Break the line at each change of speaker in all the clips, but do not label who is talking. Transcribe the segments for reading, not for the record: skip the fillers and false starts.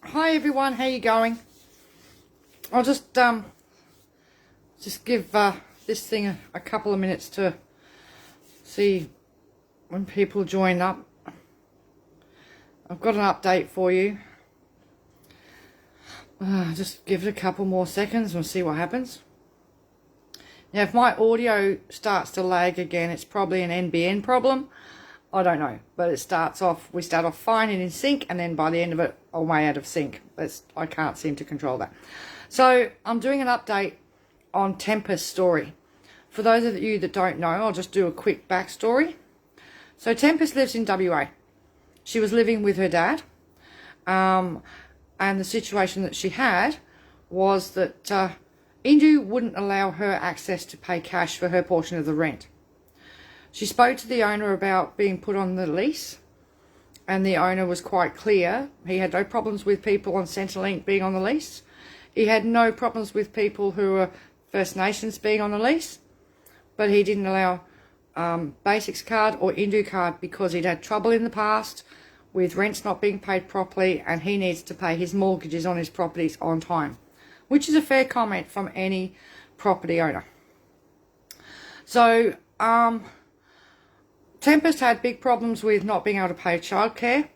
Hi everyone, how you going? I'll just give this thing a couple of minutes to see when people join up. I've got an update for you. Just give it a couple more seconds and see what happens. Now, if my audio starts to lag again, it's probably an NBN problem. I don't know, but we start off fine and in sync, and then by the end of it, I'm way out of sync. I can't seem to control that. So I'm doing an update on Tempest's story. For those of you that don't know, I'll just do a quick backstory. So Tempest lives in WA. She was living with her dad, and the situation that she had was that Indu wouldn't allow her access to pay cash for her portion of the rent. She spoke to the owner about being put on the lease, and the owner was quite clear. He had no problems with people on Centrelink being on the lease. He had no problems with people who were First Nations being on the lease, but he didn't allow Basics card or Indu card because he'd had trouble in the past with rents not being paid properly, and he needs to pay his mortgages on his properties on time, which is a fair comment from any property owner. So, Tempest had big problems with not being able to pay childcare,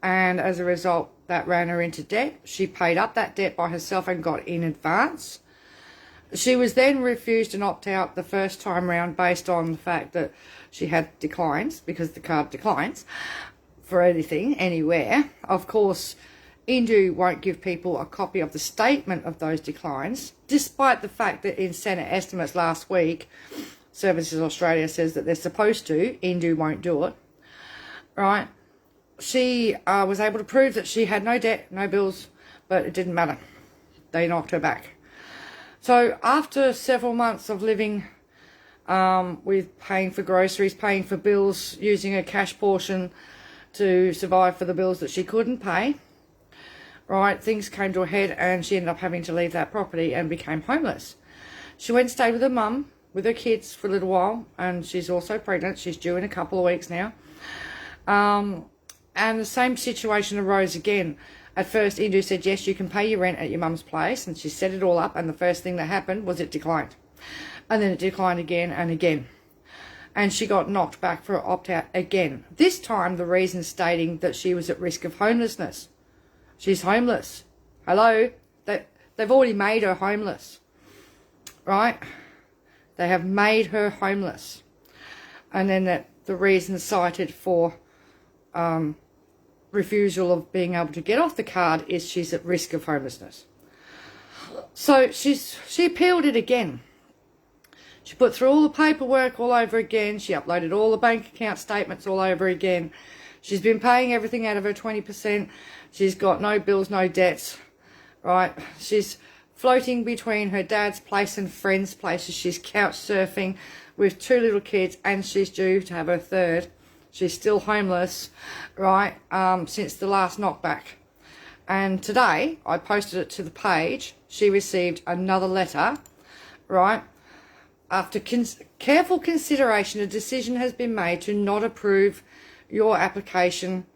and as a result that ran her into debt. She paid up that debt by herself and got in advance. She was then refused an opt-out the first time round based on the fact that she had declines, because the card declines for anything, anywhere. Of course, Indu won't give people a copy of the statement of those declines, despite the fact that in Senate estimates last week, Services Australia says that they're supposed to. Indu won't do it, right? She was able to prove that she had no debt, no bills, but it didn't matter. They knocked her back. So after several months of living with paying for groceries, paying for bills, using a cash portion to survive for the bills that she couldn't pay, right, things came to a head and she ended up having to leave that property and became homeless. She went and stayed with her mum, with her kids for a little while, and she's also pregnant. She's due in a couple of weeks now. And the same situation arose again. At first, Indu said, yes, you can pay your rent at your mum's place, and she set it all up, and the first thing that happened was it declined. And then it declined again and again. And she got knocked back for an opt-out again. This time, the reason stating that she was at risk of homelessness. She's homeless. Hello? They've already made her homeless. Right? They have made her homeless. And then the reason cited for refusal of being able to get off the card is she's at risk of homelessness. So she appealed it again. She put through all the paperwork all over again. She uploaded all the bank account statements all over again. She's been paying everything out of her 20%. She's got no bills, no debts, right? She's floating between her dad's place and friends' places. She's couch surfing with 2 little kids, and she's due to have her third. She's still homeless, right, since the last knockback. And today, I posted it to the page. She received another letter, right? After careful consideration, a decision has been made to not approve your application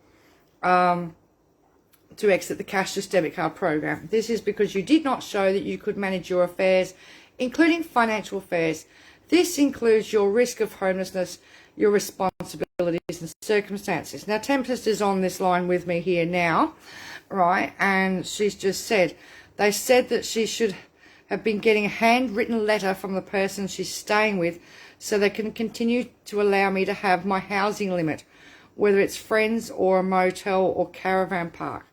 to exit the cashless debit card program. This is because you did not show that you could manage your affairs, including financial affairs. This includes your risk of homelessness, your responsibilities and circumstances. Now, Tempest is on this line with me here now, right? And she's just said, they said that she should have been getting a handwritten letter from the person she's staying with so they can continue to allow me to have my housing limit, whether it's friends or a motel or caravan park.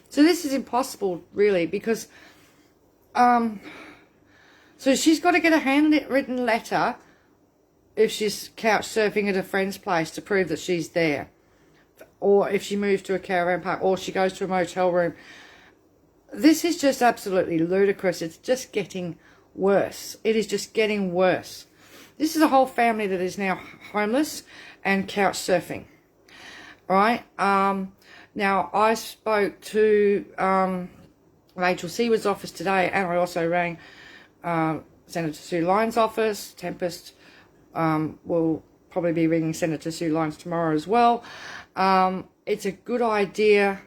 So this is impossible, really, because so she's got to get a handwritten letter if she's couch surfing at a friend's place to prove that she's there, or if she moves to a caravan park, or she goes to a motel room. This is just absolutely ludicrous. It's just getting worse. It is just getting worse. This is a whole family that is now homeless and couch surfing, right? Now, I spoke to Rachel Seward's office today, and I also rang Senator Sue Lyons' office. Tempest will probably be ringing Senator Sue Lyons tomorrow as well. It's a good idea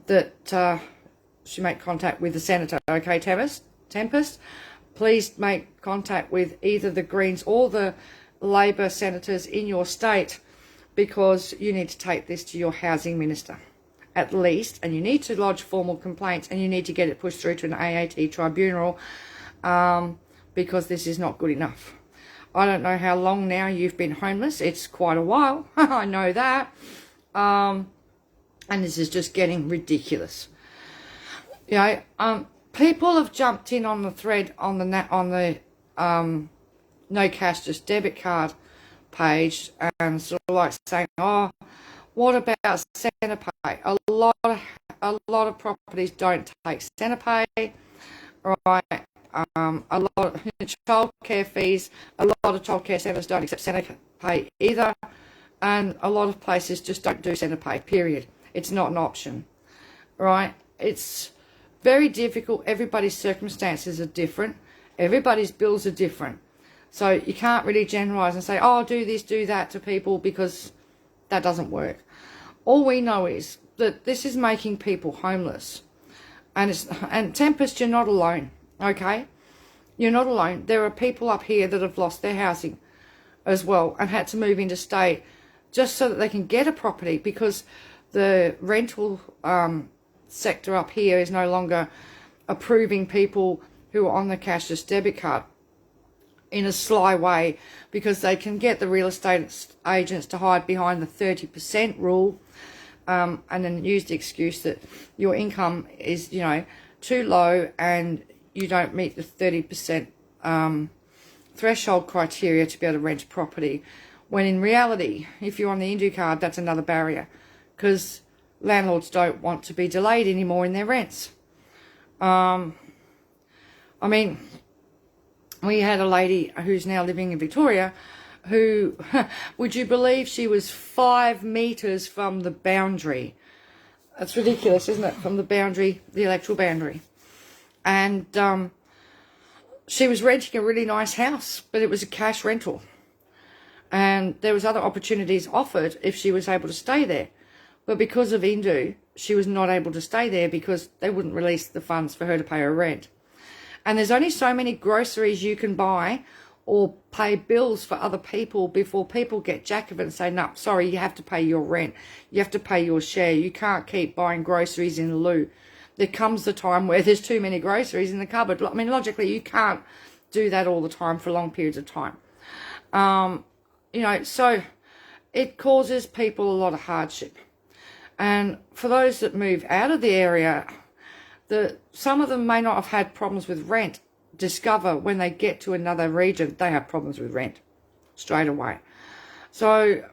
that she make contact with the senator. Okay, Tempest, please make contact with either the Greens or the Labor senators in your state, because you need to take this to your housing minister at least, and you need to lodge formal complaints, and you need to get it pushed through to an AAT tribunal, because this is not good enough. I don't know how long now you've been homeless. It's quite a while. I know that. And this is just getting ridiculous. You know, people have jumped in on the thread on the no cash, just debit card page, and sort of like saying, oh, what about Centrepay? A lot of properties don't take Centrepay, right? A lot of childcare fees, a lot of childcare centres don't accept Centrepay either, and a lot of places just don't do Centrepay, period. It's not an option, right? It's very difficult. Everybody's circumstances are different. Everybody's bills are different. So you can't really generalise and say, oh, do this, do that to people, because that doesn't work. All we know is that this is making people homeless. And Tempest, you're not alone, okay? You're not alone. There are people up here that have lost their housing as well and had to move interstate just so that they can get a property, because the rental sector up here is no longer approving people who are on the cashless debit card in a sly way, because they can get the real estate agents to hide behind the 30% rule, and then use the excuse that your income is, you know, too low and you don't meet the 30% threshold criteria to be able to rent a property, when in reality, if you're on the Indu card, that's another barrier, because landlords don't want to be delayed anymore in their rents. I mean, we had a lady who's now living in Victoria who, would you believe, she was 5 metres from the boundary. That's ridiculous, isn't it? From the boundary, the electoral boundary. And she was renting a really nice house, but it was a cash rental. And there was other opportunities offered if she was able to stay there. But because of Indu, she was not able to stay there because they wouldn't release the funds for her to pay her rent. And there's only so many groceries you can buy or pay bills for other people before people get jack of it and say, no, sorry, you have to pay your rent. You have to pay your share. You can't keep buying groceries in lieu. There comes the time where there's too many groceries in the cupboard. I mean, logically, you can't do that all the time for long periods of time. You know, so it causes people a lot of hardship. And for those that move out of the area, some of them may not have had problems with rent. Discover when they get to another region, they have problems with rent straight away. So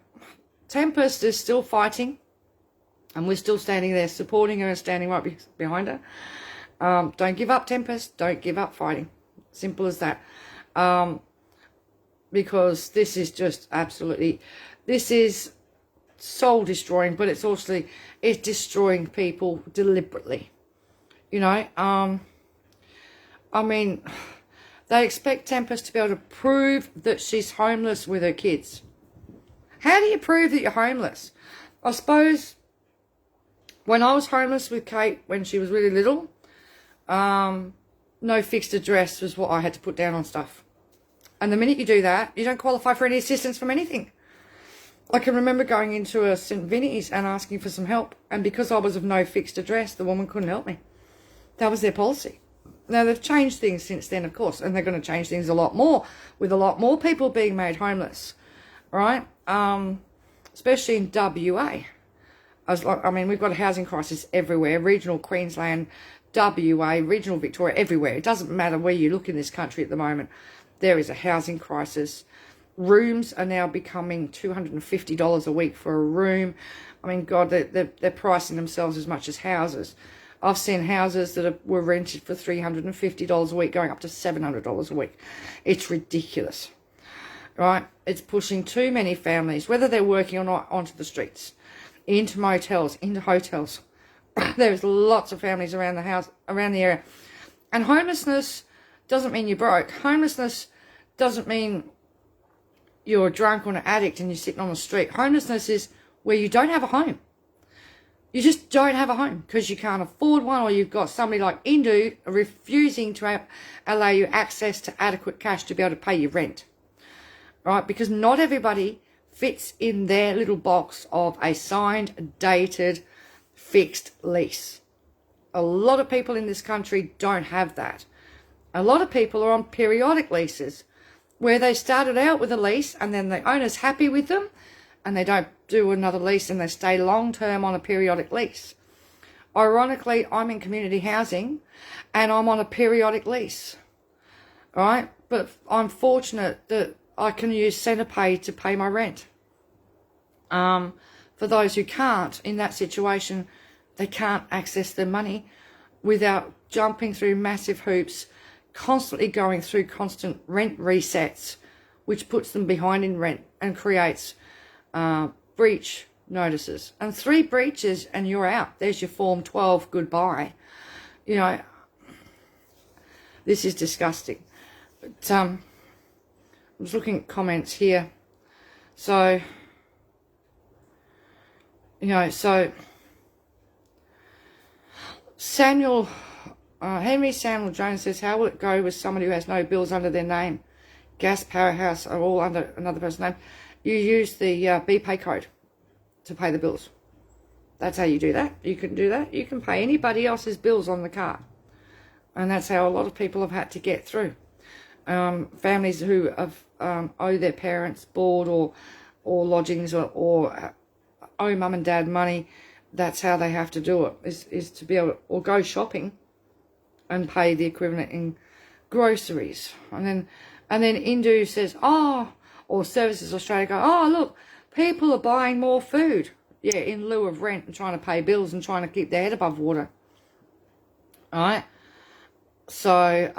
Tempest is still fighting, and we're still standing there supporting her and standing right behind her. Don't give up, Tempest. Don't give up fighting. Simple as that. Because this is just absolutely, this is soul destroying, but it's also, it's destroying people deliberately. You know, I mean, they expect Tempest to be able to prove that she's homeless with her kids. How do you prove that you're homeless? I suppose when I was homeless with Kate when she was really little, no fixed address was what I had to put down on stuff. And the minute you do that, you don't qualify for any assistance from anything. I can remember going into a St. Vinny's and asking for some help. And because I was of no fixed address, the woman couldn't help me. That was their policy. Now, they've changed things since then, of course, and they're going to change things a lot more, with a lot more people being made homeless, right? Especially in WA. I mean, we've got a housing crisis everywhere, regional Queensland, WA, regional Victoria, everywhere. It doesn't matter where you look in this country at the moment. There is a housing crisis. Rooms are now becoming $250 a week for a room. I mean, God, they're pricing themselves as much as houses. I've seen houses that were rented for $350 a week going up to $700 a week. It's ridiculous, right? It's pushing too many families, whether they're working or not, onto the streets, into motels, into hotels. There's lots of families around the area. And homelessness doesn't mean you're broke. Homelessness doesn't mean you're drunk or an addict and you're sitting on the street. Homelessness is where you don't have a home. you just don't have a home because you can't afford one, or you've got somebody like Indu refusing to allow you access to adequate cash to be able to pay your rent, right? Because not everybody fits in their little box of a signed, dated, fixed lease. A lot of people in this country don't have that. A lot of people are on periodic leases where they started out with a lease and then the owner's happy with them and they don't do another lease and they stay long term on a periodic lease. Ironically, I'm in community housing and I'm on a periodic lease, right? But I'm fortunate that I can use Centrepay to pay my rent. For those who can't, in that situation, they can't access their money without jumping through massive hoops, constantly going through constant rent resets, which puts them behind in rent and creates breach notices. And 3 breaches and you're out. There's your Form 12 goodbye. You know, this is disgusting. But I was looking at comments here. So, you know, so Henry Samuel Jones says, how will it go with somebody who has no bills under their name? Gas, powerhouse are all under another person's name. You use the BPay code to pay the bills. That's how you do that. You can do that. You can pay anybody else's bills on the card. And that's how a lot of people have had to get through. Families who have owe their parents board or lodgings or owe mum and dad money, that's how they have to do it, is to be able to, or go shopping and pay the equivalent in groceries. And then Indu says, oh, or Services Australia go, oh, look, people are buying more food. Yeah, in lieu of rent and trying to pay bills and trying to keep their head above water. All right? So,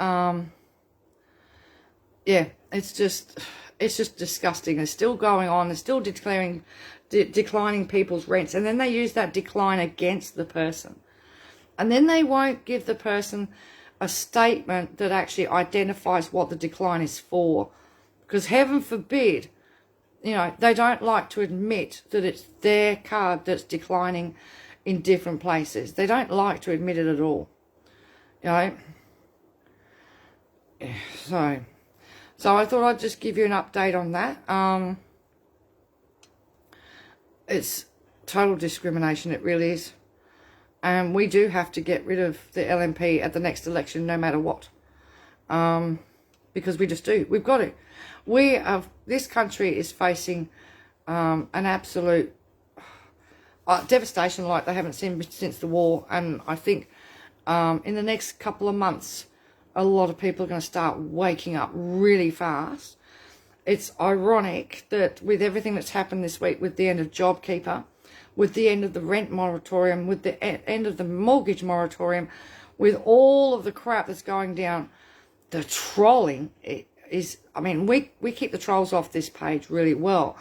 yeah, it's just disgusting. It's still going on. It's still declining people's rents. And then they use that decline against the person. And then they won't give the person a statement that actually identifies what the decline is for. Because heaven forbid, you know, they don't like to admit that it's their card that's declining in different places. They don't like to admit it at all. You know? So I thought I'd just give you an update on that. It's total discrimination, it really is. And we do have to get rid of the LNP at the next election, no matter what. Because we just do. We've got to. This country is facing an absolute devastation like they haven't seen since the war. And I think in the next couple of months, a lot of people are going to start waking up really fast. It's ironic that with everything that's happened this week, with the end of JobKeeper, with the end of the rent moratorium, with the end of the mortgage moratorium, with all of the crap that's going down, the trolling is, I mean, we keep the trolls off this page really well.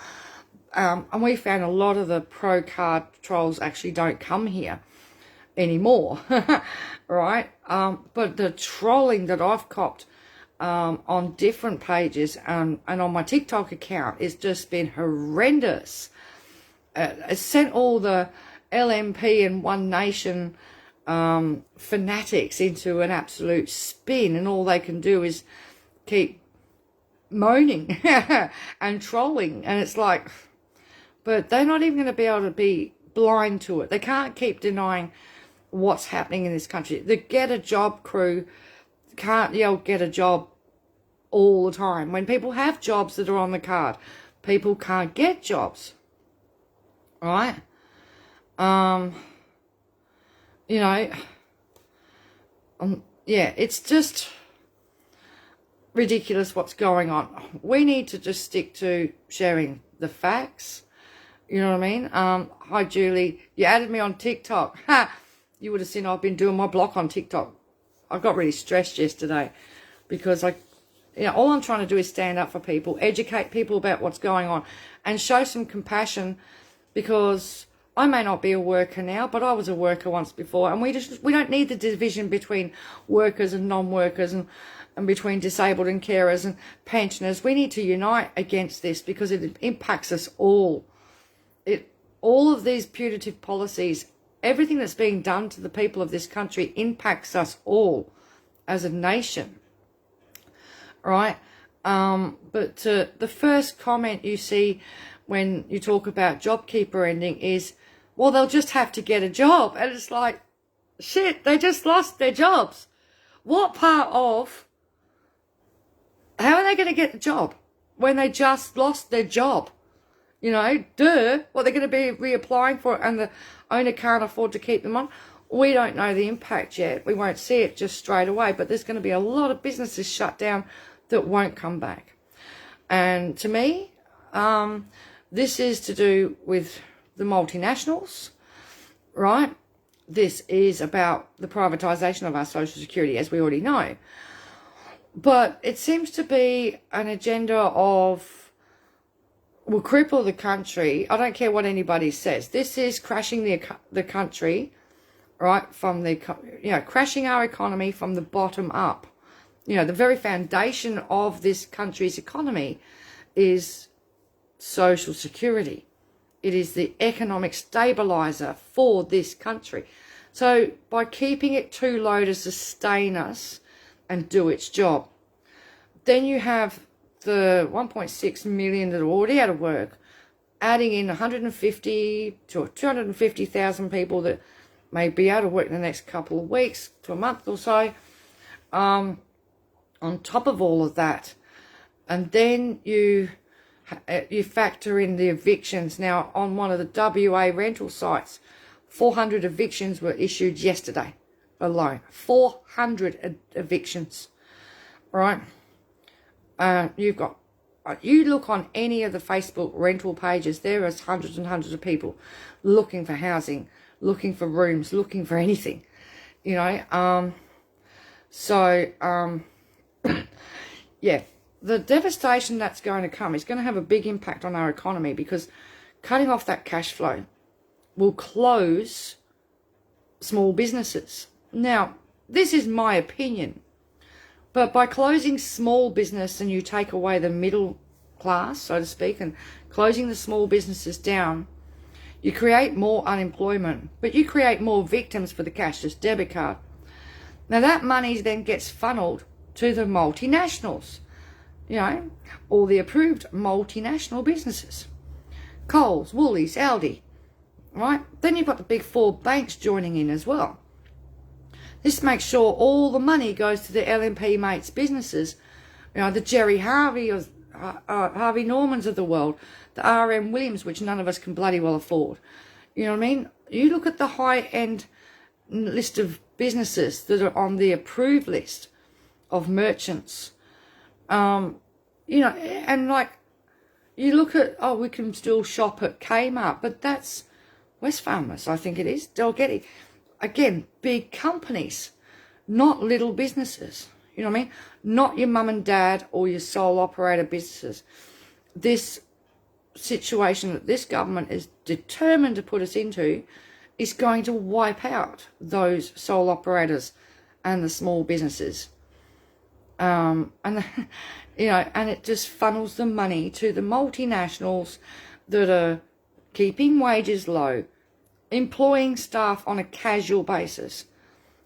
And we found a lot of the pro-card trolls actually don't come here anymore, right? But the trolling that I've copped on different pages and on my TikTok account has just been horrendous. It sent all the LNP and One Nation fanatics into an absolute spin, and all they can do is keep moaning and trolling, and it's like, but they're not even going to be able to be blind to it. They can't keep denying what's happening in this country. The Get a Job crew can't yell get a job all the time. When people have jobs that are on the card, people can't get jobs, right? You know, yeah, it's just ridiculous what's going on. We need to just stick to sharing the facts. You know what I mean? Hi, Julie. You added me on TikTok. Ha! You would have seen I've been doing my block on TikTok. I got really stressed yesterday because all I'm trying to do is stand up for people, educate people about what's going on, and show some compassion, because I may not be a worker now, but I was a worker once before, and we don't need the division between workers and non-workers and between disabled and carers and pensioners. We need to unite against this because it impacts us all. All of these punitive policies everything that's being done to the people of this country impacts us all as a nation, right? But the first comment you see when you talk about JobKeeper ending is, well, they'll just have to get a job. And it's like, shit, they just lost their jobs. What part of, how are they going to get the job when they just lost their job? You know, what they're going to be reapplying for, and the owner can't afford to keep them on. We don't know the impact yet. We won't see it just straight away, but there's going to be a lot of businesses shut down that won't come back. And to me, this is to do with the multinationals, right? This is about the privatisation of our social security, as we already know. But it seems to be an agenda of, will cripple the country. I don't care what anybody says. This is crashing the country, right, from the, crashing our economy from the bottom up. You know, the very foundation of this country's economy is social security. It is the economic stabiliser for this country. So by keeping it too low to sustain us and do its job, then you have the 1.6 million that are already out of work, adding in 150 to 250,000 people that may be out of work in the next couple of weeks to a month or so, on top of all of that. And then you factor in the evictions. Now, on one of the WA rental sites, 400 evictions were issued yesterday alone. 400 evictions, right? You look on any of the Facebook rental pages, there are hundreds and hundreds of people looking for housing, looking for rooms, looking for anything, you know. Yeah, the devastation that's going to come is going to have a big impact on our economy, because cutting off that cash flow will close small businesses. Now, this is my opinion, but by closing small business and you take away the middle class, so to speak, and closing the small businesses down, you create more unemployment, but you create more victims for the cashless debit card. Now, that money then gets funneled to the multinationals, you know, all the approved multinational businesses. Coles, Woolies, Aldi, right? Then you've got the big four banks joining in as well. This makes sure all the money goes to the LNP mates businesses, you know, the Jerry Harvey or Harvey Normans of the world, the RM Williams, which none of us can bloody well afford. You know what I mean? You look at the high-end list of businesses that are on the approved list of merchants, you know, and like, you look at, oh, we can still shop at Kmart, but that's Wesfarmers, I think it is, Dalgety. Again, big companies, not little businesses. You know what I mean? Not your mum and dad or your sole operator businesses. This situation that this government is determined to put us into is going to wipe out those sole operators and the small businesses. And you know, and it just funnels the money to the multinationals that are keeping wages low, employing staff on a casual basis.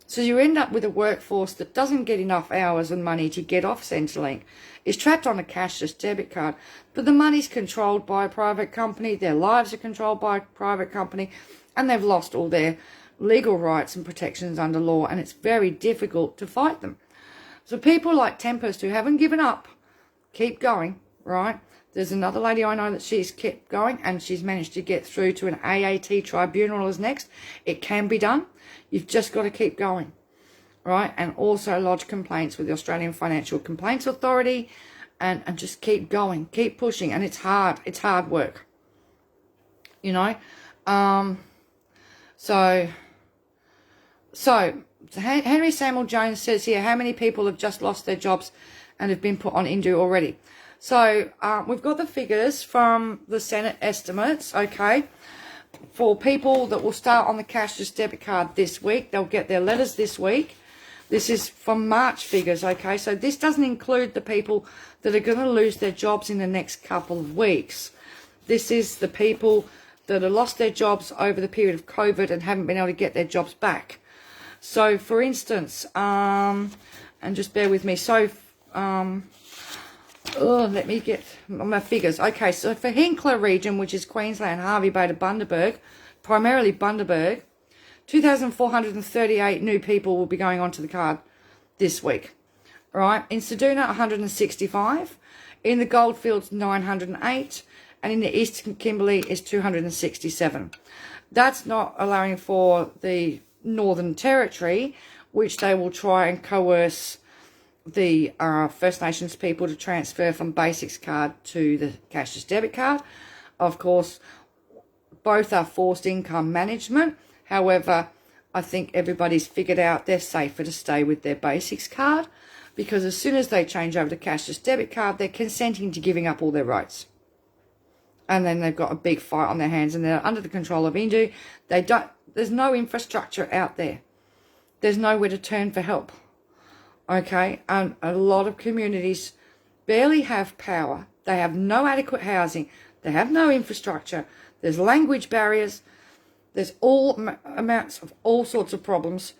So you end up with a workforce that doesn't get enough hours and money to get off Centrelink, is trapped on a cashless debit card, but the money's controlled by a private company, their lives are controlled by a private company, and they've lost all their legal rights and protections under law, and it's very difficult to fight them. So people like Tempest, who haven't given up, keep going, right? There's another lady I know that she's kept going, and she's managed to get through to an AAT tribunal as next. It can be done. You've just got to keep going, right? And also lodge complaints with the Australian Financial Complaints Authority, and just keep going, keep pushing. And it's hard. It's hard work, you know. So Henry Samuel Jones says here, how many people have just lost their jobs and have been put on Indu already? So we've got the figures from the Senate estimates, okay, for people that will start on the cashless debit card this week. They'll get their letters this week. This is from March figures, okay? So this doesn't include the people that are going to lose their jobs in the next couple of weeks. This is the people that have lost their jobs over the period of COVID and haven't been able to get their jobs back. So, for instance, and just bear with me. So, let me get my figures. Okay, so for Hinkler region, which is Queensland, Hervey Bay to Bundaberg, primarily Bundaberg, 2,438 new people will be going onto the card this week. Right, in Ceduna, 165. In the Goldfields, 908. And in the Eastern Kimberley is 267. That's not allowing for the Northern Territory, which they will try and coerce the First Nations people to transfer from Basics card to the cashless debit card. Of course, both are forced income management. However, I think everybody's figured out they're safer to stay with their Basics card, because as soon as they change over to cashless debit card, they're consenting to giving up all their rights. And then they've got a big fight on their hands, and they're under the control of Indu. There's no infrastructure out there. There's nowhere to turn for help. Okay, and a lot of communities barely have power. They have no adequate housing. They have no infrastructure. There's language barriers. There's amounts of all sorts of problems,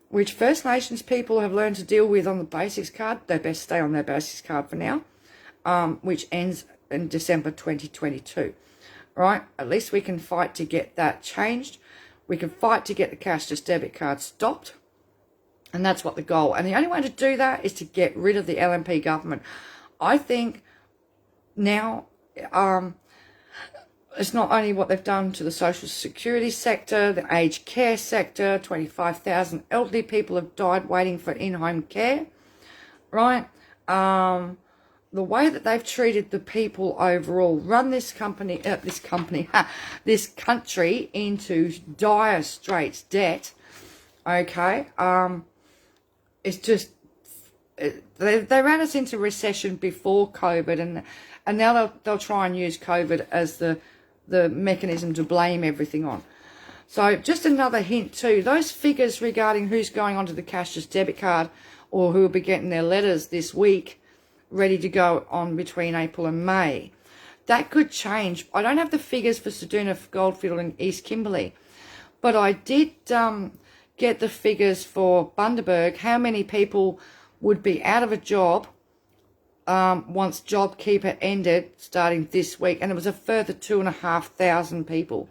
which First Nations people have learned to deal with on the Basics card. They best stay on their Basics card for now, which ends in December 2022. Right? At least we can fight to get that changed. We can fight to get the cashless debit card stopped. And that's what the goal. And the only way to do that is to get rid of the LNP government. I think now it's not only what they've done to the social security sector, the aged care sector. 25,000 elderly people have died waiting for in-home care. Right? The way that they've treated the people overall, run this country into dire straits debt. Okay, it's just they ran us into recession before COVID, and now they'll try and use COVID as the mechanism to blame everything on. So just another hint too, those figures regarding who's going onto the cashless debit card or who will be getting their letters this week, ready to go on between April and May. That could change. I don't have the figures for Ceduna, Goldfield and East Kimberley, but I did get the figures for Bundaberg, how many people would be out of a job once JobKeeper ended starting this week, and it was a further 2,500 people,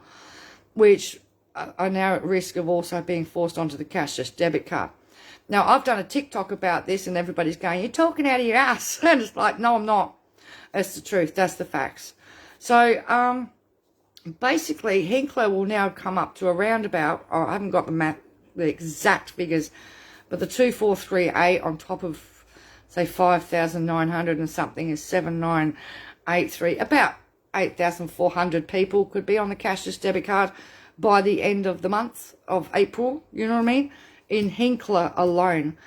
which are now at risk of also being forced onto the cashless debit card. Now, I've done a TikTok about this, and everybody's going, you're talking out of your ass. And it's like, no, I'm not. That's the truth. That's the facts. So, basically, Hinkler will now come up to around about, I haven't got the exact figures, but the 2438 on top of, say, 5,900 and something is 7,983. About 8,400 people could be on the cashless debit card by the end of the month of April. You know what I mean? In Hinkler alone.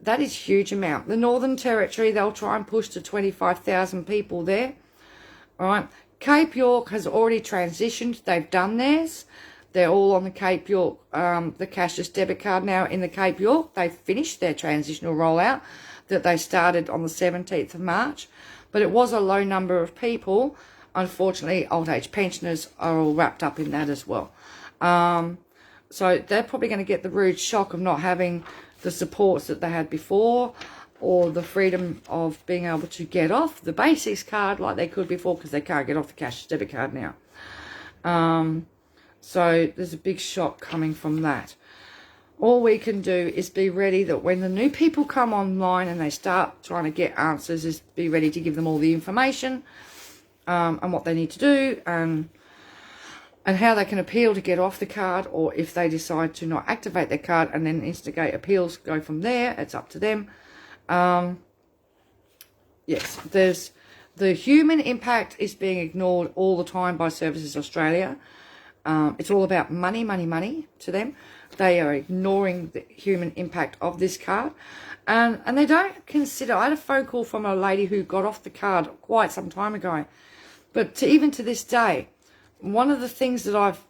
That is a huge amount. The Northern Territory, they'll try and push to 25,000 people there. All right. Cape York has already transitioned. They've done theirs. They're all on the Cape York, the cashless debit card now in the Cape York. They've finished their transitional rollout that they started on the 17th of March. But it was a low number of people. Unfortunately, old age pensioners are all wrapped up in that as well. So they're probably going to get the rude shock of not having the supports that they had before, or the freedom of being able to get off the Basics card like they could before, because they can't get off the cashless debit card now. So there's a big shock coming from that. All we can do is be ready that when the new people come online and they start trying to get answers, is be ready to give them all the information and what they need to do, and how they can appeal to get off the card, or if they decide to not activate their card and then instigate appeals, go from there. It's up to them. Yes, there's the human impact is being ignored all the time by Services Australia. It's all about money, money, money to them. They are ignoring the human impact of this card. And they don't consider, I had a phone call from a lady who got off the card quite some time ago. But even to this day, one of the things that I've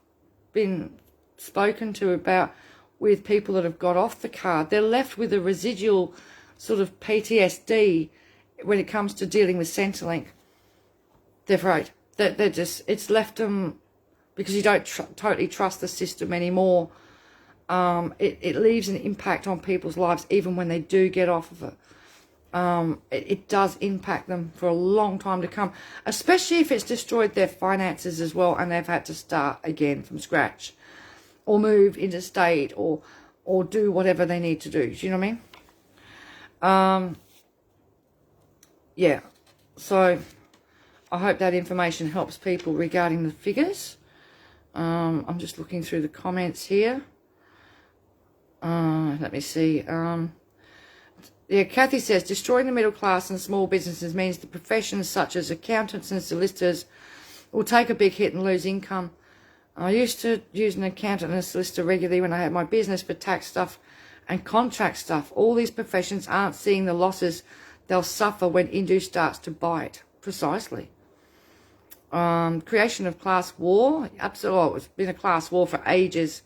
been spoken to about with people that have got off the card, they're left with a residual sort of PTSD when it comes to dealing with Centrelink. They're afraid. They're just, it's left them because you don't totally trust the system anymore. It leaves an impact on people's lives even when they do get off of it. It does impact them for a long time to come, especially if it's destroyed their finances as well and they've had to start again from scratch or move interstate or do whatever they need to do. Do you know what I mean? Yeah, so I hope that information helps people regarding the figures. I'm just looking through the comments here. Let me see. Yeah, Kathy says, destroying the middle class and small businesses means the professions such as accountants and solicitors will take a big hit and lose income. I used to use an accountant and a solicitor regularly when I had my business for tax stuff and contract stuff. All these professions aren't seeing the losses they'll suffer when Indu starts to bite. Precisely. Creation of class war. Absolutely. It's been a class war for ages.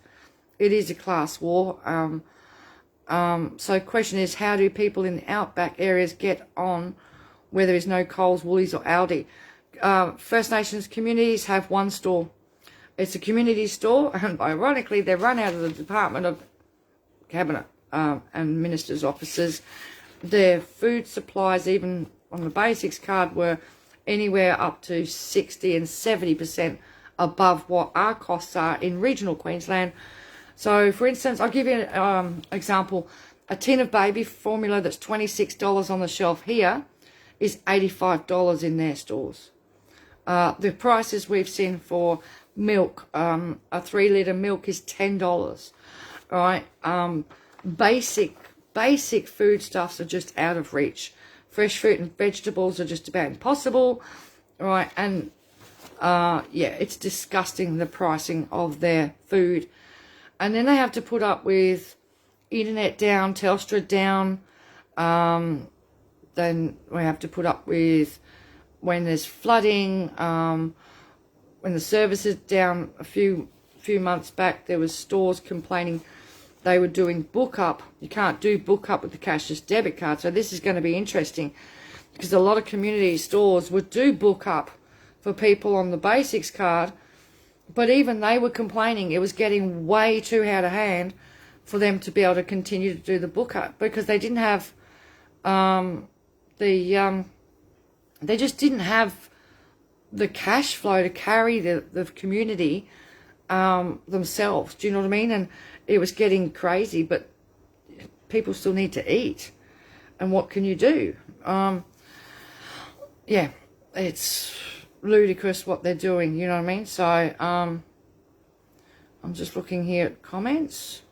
It is a class war. So the question is, how do people in the outback areas get on where there is no Coles, Woolies or Aldi? First Nations communities have one store. It's a community store, and ironically they're run out of the Department of Cabinet and Ministers' offices. Their food supplies, even on the basics card, were anywhere up to 60 and 70% above what our costs are in regional Queensland. So, for instance, I'll give you an example. A tin of baby formula that's $26 on the shelf here is $85 in their stores. The prices we've seen for milk, a 3-litre milk is $10, right? Basic foodstuffs are just out of reach. Fresh fruit and vegetables are just about impossible, right? And, yeah, it's disgusting, the pricing of their food. And then they have to put up with internet down, Telstra down. Then we have to put up with when there's flooding, when the service is down. A few months back, there was stores complaining they were doing book up. You can't do book up with the cashless debit card. So this is going to be interesting because a lot of community stores would do book up for people on the basics card. But even they were complaining it was getting way too out of hand for them to be able to continue to do the book up because they didn't have they just didn't have the cash flow to carry the community themselves. Do you know what I mean? And it was getting crazy, but people still need to eat. And what can you do? Yeah, it's ludicrous what they're doing, you know what I mean? So I'm just looking here at comments.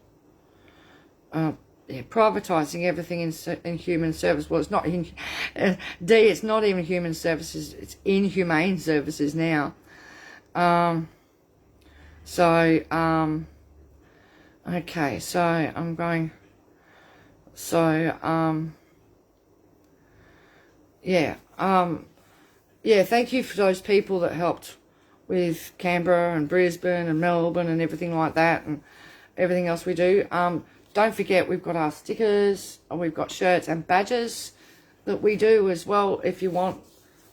Yeah, privatising everything in human service. Well, it's not in it's not even human services, it's inhumane services now. Okay, so I'm going, yeah, thank you for those people that helped with Canberra and Brisbane and Melbourne and everything like that and everything else we do. Don't forget, we've got our stickers and we've got shirts and badges that we do as well if you want.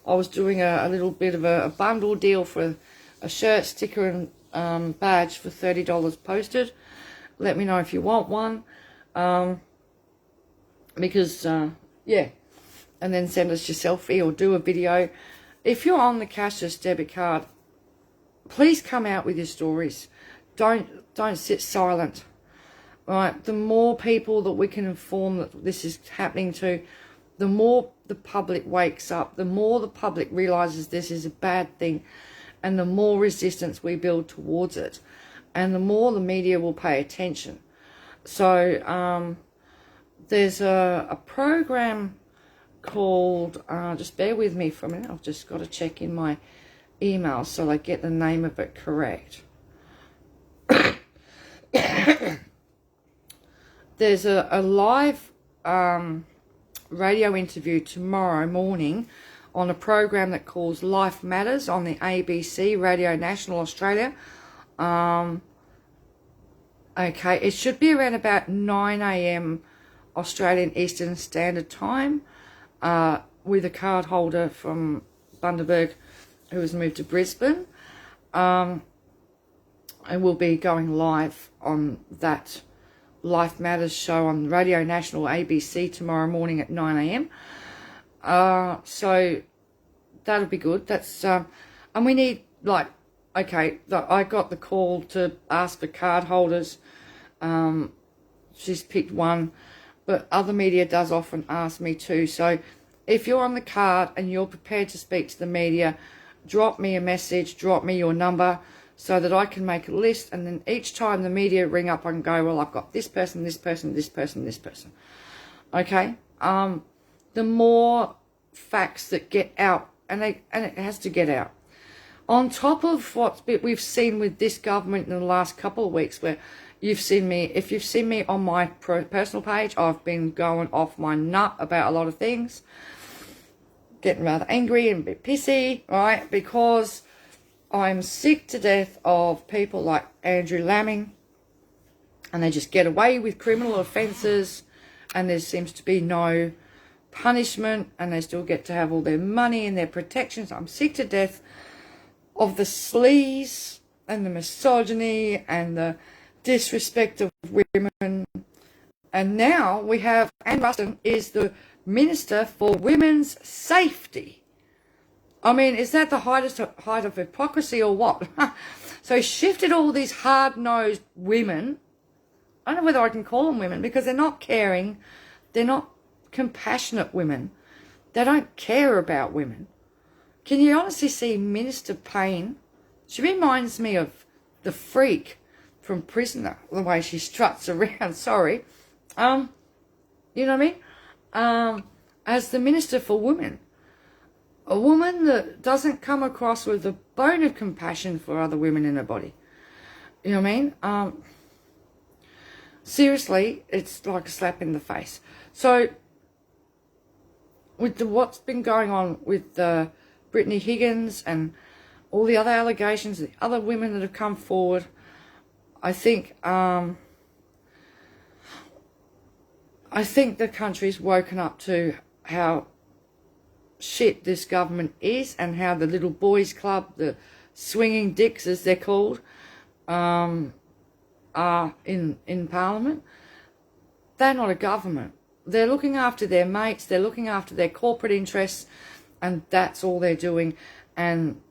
I was doing a little bit of a bundle deal for a shirt, sticker and badge for $30 posted. Let me know if you want one. Because, yeah, and then send us your selfie or do a video. If you're on the cashless debit card, please come out with your stories. Don't sit silent. Right? The more people that we can inform that this is happening to, the more the public wakes up, the more the public realizes this is a bad thing, and the more resistance we build towards it, and the more the media will pay attention. So there's a program called, just bear with me for a minute, I've just got to check in my email so I get the name of it correct. There's a live radio interview tomorrow morning on a program that calls Life Matters on the ABC, Radio National Australia. Okay, it should be around about 9 a.m. Australian Eastern Standard Time, with a card holder from Bundaberg who has moved to Brisbane. I will be going live on that Life Matters show on Radio National ABC tomorrow morning at 9 a.m. So that'll be good. That's and we need, like, okay, I got the call to ask for card holders. She's picked one, but other media does often ask me too. So if you're on the card and you're prepared to speak to the media, drop me a message, drop me your number, so that I can make a list, and then each time the media ring up, I can go, well, I've got this person, this person, this person, this person. Okay? The more facts that get out, and it has to get out. On top of what we've seen with this government in the last couple of weeks, where you've seen me, if you've seen me on my personal page, I've been going off my nut about a lot of things, getting rather angry and a bit pissy, right? Because I'm sick to death of people like Andrew Laming, and they just get away with criminal offences, and there seems to be no punishment, and they still get to have all their money and their protections. I'm sick to death of the sleaze and the misogyny and the disrespect of women. And now we have Anne Ruston is the Minister for Women's Safety. I mean, is that the height of hypocrisy or what? So shifted all these hard-nosed women. I don't know whether I can call them women, because they're not caring. They're not compassionate women. They don't care about women. Can you honestly see Minister Payne? She reminds me of the freak from Prisoner, the way she struts around. Sorry. You know what I mean? As the Minister for Women. A woman that doesn't come across with a bone of compassion for other women in her body. You know what I mean? Seriously, it's like a slap in the face. So, with what's been going on with Brittany Higgins and all the other allegations, the other women that have come forward, I think the country's woken up to how shit this government is, and how the little boys club, the swinging dicks as they're called, are in Parliament. They're not a government. They're looking after their mates, they're looking after their corporate interests, and that's all they're doing, and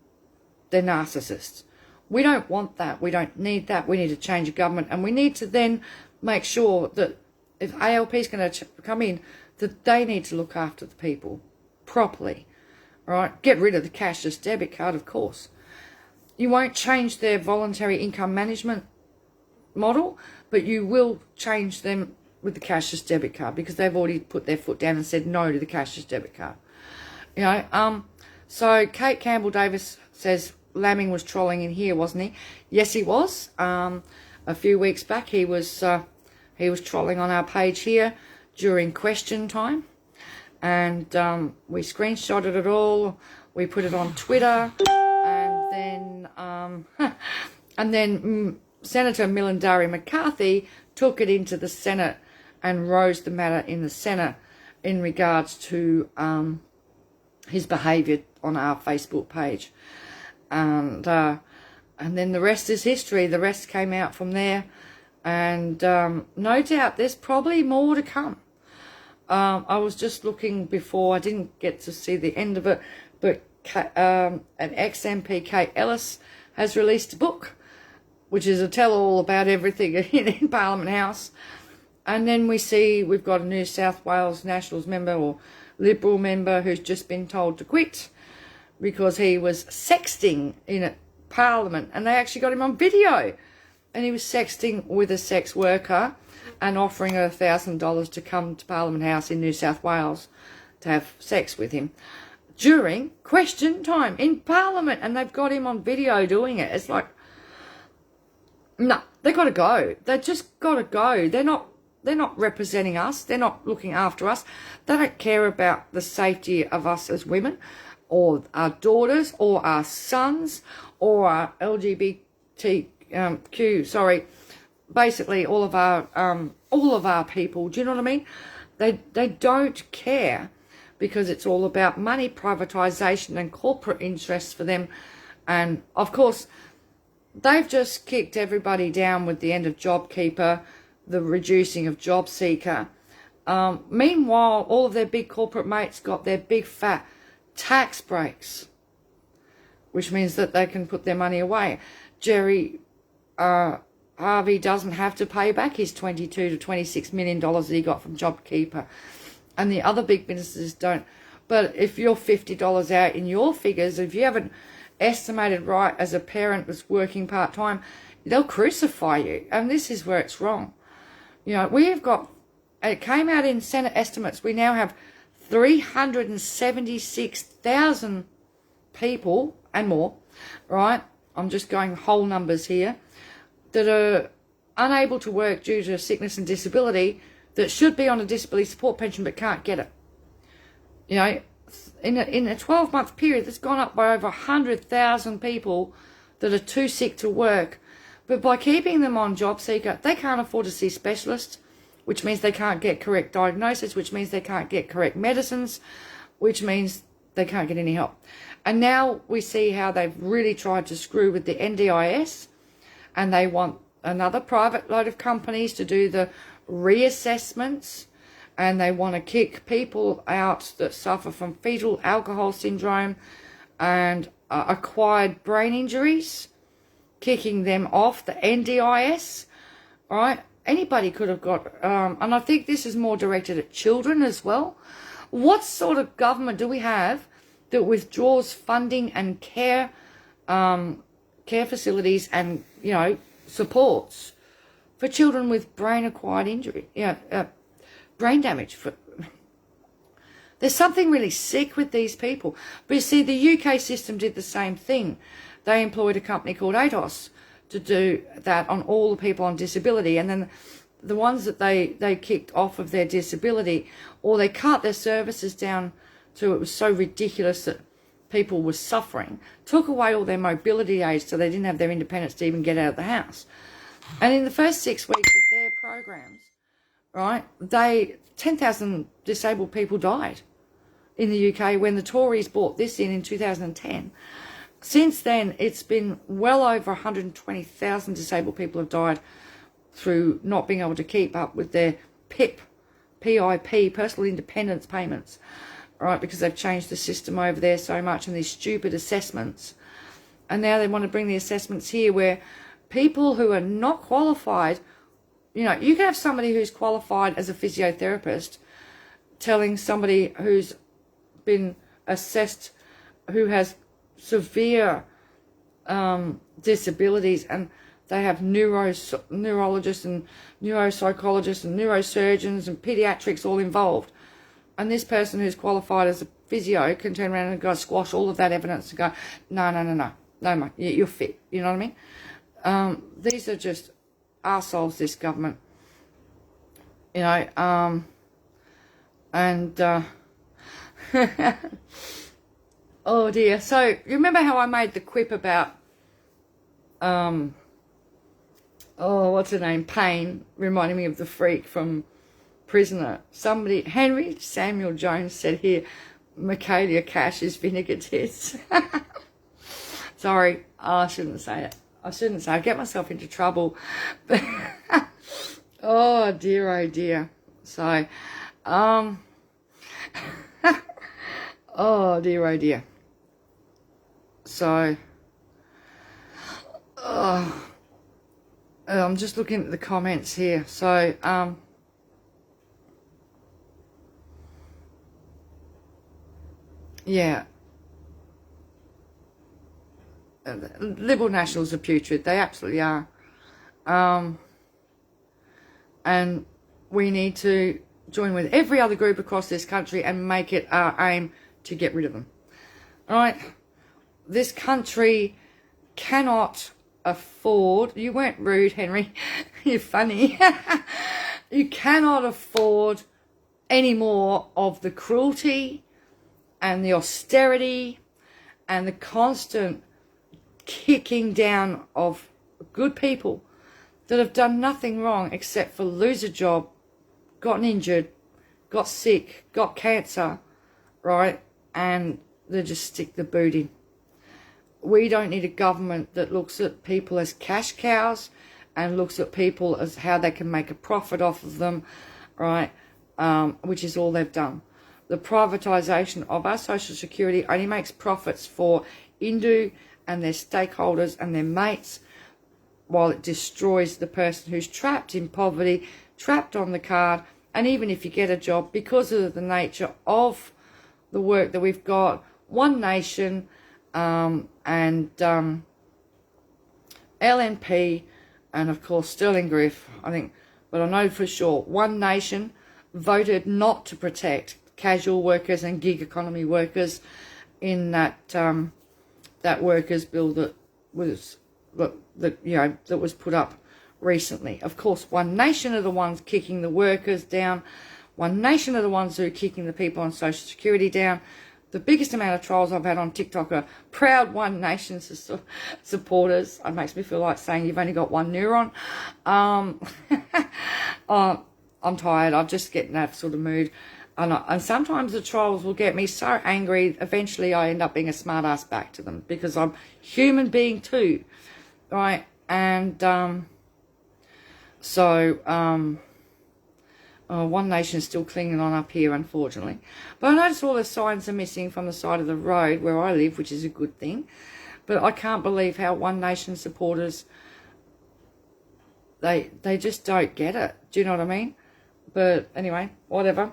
they're narcissists. We don't want that. We don't need that. We need to change the government, and we need to then make sure that if ALP is going to come in, that they need to look after the people properly, right? Get rid of the cashless debit card, of course. You won't change their voluntary income management model, but you will change them with the cashless debit card, because they've already put their foot down and said no to the cashless debit card. You know, so Kate Campbell-Davis says Laming was trolling in here, wasn't he? Yes, he was. A few weeks back, he was trolling on our page here during question time. And we screenshotted it all. We put it on Twitter, and then Senator Milindari McCarthy took it into the Senate and rose the matter in the Senate in regards to his behaviour on our Facebook page, and then the rest is history. The rest came out from there, and no doubt there's probably more to come. I was just looking before, I didn't get to see the end of it, but an ex-MP, Kate Ellis, has released a book, which is a tell-all about everything in Parliament House. And then we've got a New South Wales Nationals member or Liberal member who's just been told to quit because he was sexting in Parliament, and they actually got him on video, and he was sexting with a sex worker and offering her $1,000 to come to Parliament House in New South Wales to have sex with him during question time in Parliament, and they've got him on video doing it. It's like, no, they got to go. They just got to go. They're not representing us. They're not looking after us. They don't care about the safety of us as women, or our daughters, or our sons, or our LGBTQ. Basically all of our people. Do you know what I mean? They don't care, because it's all about money, privatisation, and corporate interests for them. And of course, they've just kicked everybody down with the end of JobKeeper, the reducing of JobSeeker. Meanwhile, all of their big corporate mates got their big fat tax breaks, which means that they can put their money away. Jerry Harvey doesn't have to pay back his $22 to $26 million that he got from JobKeeper. And the other big businesses don't. But if you're $50 out in your figures, if you haven't estimated right as a parent that's working part-time, they'll crucify you. And this is where it's wrong. You know, we've got, it came out in Senate estimates, we now have 376,000 people and more, right? I'm just going whole numbers here, that are unable to work due to sickness and disability, that should be on a disability support pension but can't get it. You know, in a 12-month period, that's gone up by over 100,000 people that are too sick to work. But by keeping them on JobSeeker, they can't afford to see specialists, which means they can't get correct diagnosis, which means they can't get correct medicines, which means they can't get any help. And now we see how they've really tried to screw with the NDIS, and they want another private load of companies to do the reassessments, and they want to kick people out that suffer from fetal alcohol syndrome and acquired brain injuries, kicking them off the NDIS, right? Anybody could have got, and I think this is more directed at children as well. What sort of government do we have that withdraws funding and care facilities and, you know, supports for children with brain-acquired injury, brain damage? There's something really sick with these people. But you see, the UK system did the same thing. They employed a company called Atos to do that on all the people on disability, and then the ones that they kicked off of their disability, or they cut their services down to, it was so ridiculous that people were suffering, took away all their mobility aids so they didn't have their independence to even get out of the house. And in the first 6 weeks of their programs, right, 10,000 disabled people died in the UK when the Tories brought this in 2010. Since then, it's been well over 120,000 disabled people have died through not being able to keep up with their PIP, personal independence payments, right, because they've changed the system over there so much and these stupid assessments. And now they want to bring the assessments here where people who are not qualified, you know, you can have somebody who's qualified as a physiotherapist telling somebody who's been assessed, who has severe disabilities, and they have neurologists and neuropsychologists and neurosurgeons and pediatrics all involved. And this person who's qualified as a physio can turn around and go squash all of that evidence and go, no, mate, you're fit. You know what I mean? These are just arseholes, this government. You know, oh dear. So, you remember how I made the quip about, what's her name? Payne, reminding me of the freak from Prisoner. Somebody, Henry Samuel Jones said here, Michaelia Cash is vinegar tits. Sorry, I shouldn't say it. I get myself into trouble. Oh dear. So, oh dear. So, I'm just looking at the comments here. So, yeah. Liberal Nationals are putrid. They absolutely are. And we need to join with every other group across this country and make it our aim to get rid of them. All right? This country cannot afford... You weren't rude, Henry. You're funny. You cannot afford any more of the cruelty and the austerity and the constant kicking down of good people that have done nothing wrong except for lose a job, gotten injured, got sick, got cancer, right? And they just stick the boot in. we don't need a government that looks at people as cash cows and looks at people as how they can make a profit off of them, right? Which is all they've done. The privatisation of our social security only makes profits for Indu and their stakeholders and their mates, while it destroys the person who's trapped in poverty, trapped on the card. And even if you get a job, because of the nature of the work that we've got, One Nation and LNP and of course Sterling Griff, I think, but I know for sure One Nation voted not to protect casual workers and gig economy workers in that that workers' bill that was that was put up recently. Of course, One Nation are the ones kicking the workers down. One Nation are the ones who are kicking the people on Social Security down. The biggest amount of trolls I've had on TikTok are proud One Nation supporters. It makes me feel like saying you've only got one neuron. I'm tired. I'm just getting that sort of mood. And sometimes the trolls will get me so angry, eventually I end up being a smart ass back to them because I'm human being too, right? And One Nation is still clinging on up here, unfortunately. But I notice all the signs are missing from the side of the road where I live, which is a good thing. But I can't believe how One Nation supporters, they just don't get it. Do you know what I mean? But anyway, whatever.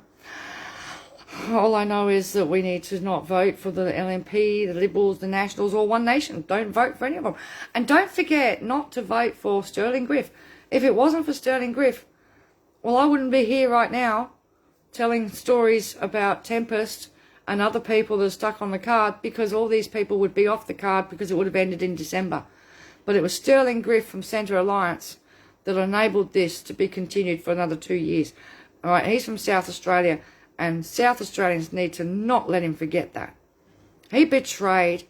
All I know is that we need to not vote for the LNP, the Liberals, the Nationals, or One Nation. Don't vote for any of them. And don't forget not to vote for Sterling Griff. If it wasn't for Sterling Griff, well, I wouldn't be here right now telling stories about Tempest and other people that are stuck on the card, because all these people would be off the card because it would have ended in December. But it was Sterling Griff from Centre Alliance that enabled this to be continued for another 2 years. All right, he's from South Australia, and South Australians need to not let him forget that. He betrayed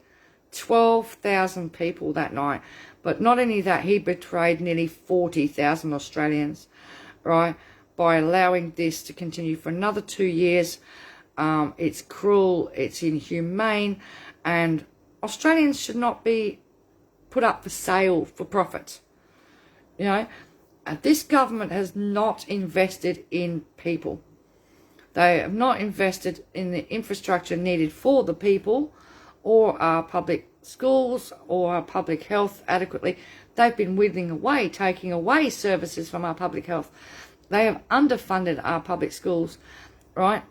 12,000 people that night. But not only that, he betrayed nearly 40,000 Australians, right, by allowing this to continue for another 2 years. It's cruel, it's inhumane, and Australians should not be put up for sale for profit. You know, this government has not invested in people. They have not invested in the infrastructure needed for the people, or our public schools, or our public health adequately. They've been whittling away, taking away services from our public health. They have underfunded our public schools, right?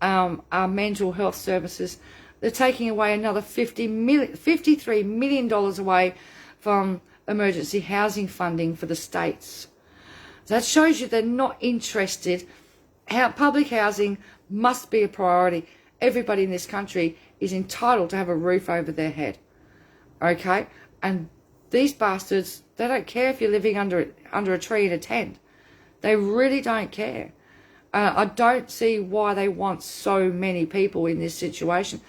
Our mental health services. They're taking away another $53 million away from emergency housing funding for the states. That shows you they're not interested. Public housing must be a priority. Everybody in this country is entitled to have a roof over their head. Okay? And these bastards, they don't care if you're living under a tree in a tent. They really don't care. I don't see why they want so many people in this situation.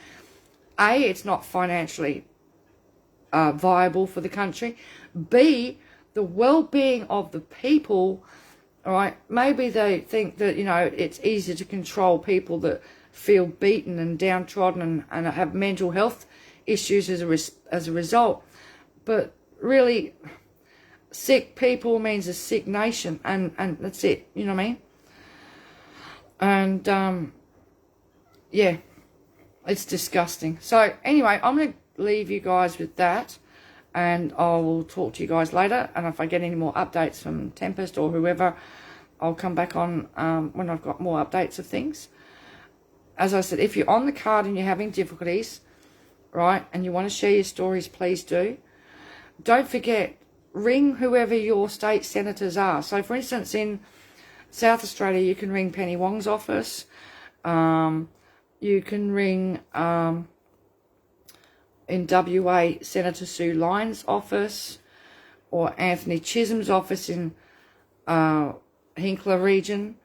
A, it's not financially viable for the country. B, the well-being of the people, all right, maybe they think that, you know, it's easier to control people that feel beaten and downtrodden and have mental health issues as a result. But really, sick people means a sick nation, and that's it, you know what I mean? And, yeah, it's disgusting. So, anyway, I'm going to leave you guys with that, and I will talk to you guys later, and if I get any more updates from Tempest or whoever, I'll come back on when I've got more updates of things. As I said, if you're on the card and you're having difficulties, right, and you want to share your stories, please do. Don't forget, ring whoever your state senators are. So, for instance, in South Australia, you can ring Penny Wong's office. You can ring, in WA, Senator Sue Lyon's office, or Anthony Chisholm's office in Hinkler region.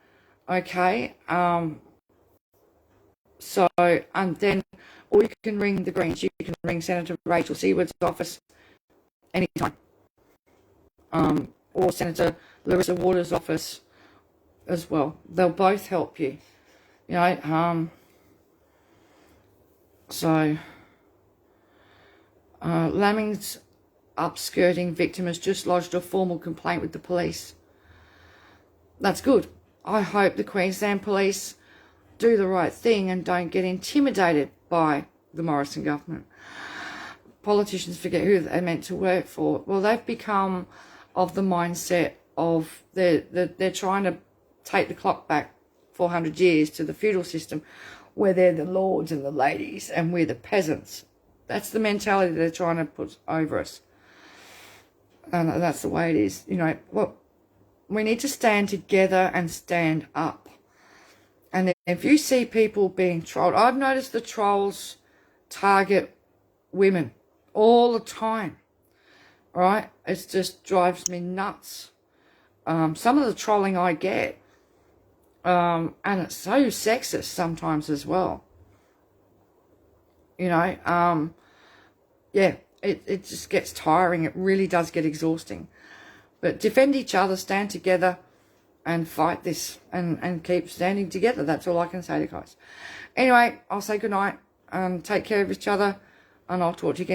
Okay. So, and then, or you can ring the Greens. You can ring Senator Rachel Seward's office anytime. Or Senator Larissa Waters' office as well. They'll both help you. You know, Lamming's upskirting victim has just lodged a formal complaint with the police. That's good. I hope the Queensland police do the right thing and don't get intimidated by the Morrison government. Politicians forget who they're meant to work for. Well, they've become of the mindset of they're trying to take the clock back 400 years to the feudal system, where they're the lords and the ladies and we're the peasants. That's the mentality they're trying to put over us. And that's the way it is. You know, well, we need to stand together and stand up. And if you see people being trolled, I've noticed the trolls target women all the time, right? It just drives me nuts. Some of the trolling I get, and it's so sexist sometimes as well. You know, yeah, it just gets tiring. It really does get exhausting. But defend each other, stand together, and fight this, and keep standing together. That's all I can say to you guys. Anyway, I'll say goodnight, take care of each other, and I'll talk to you again.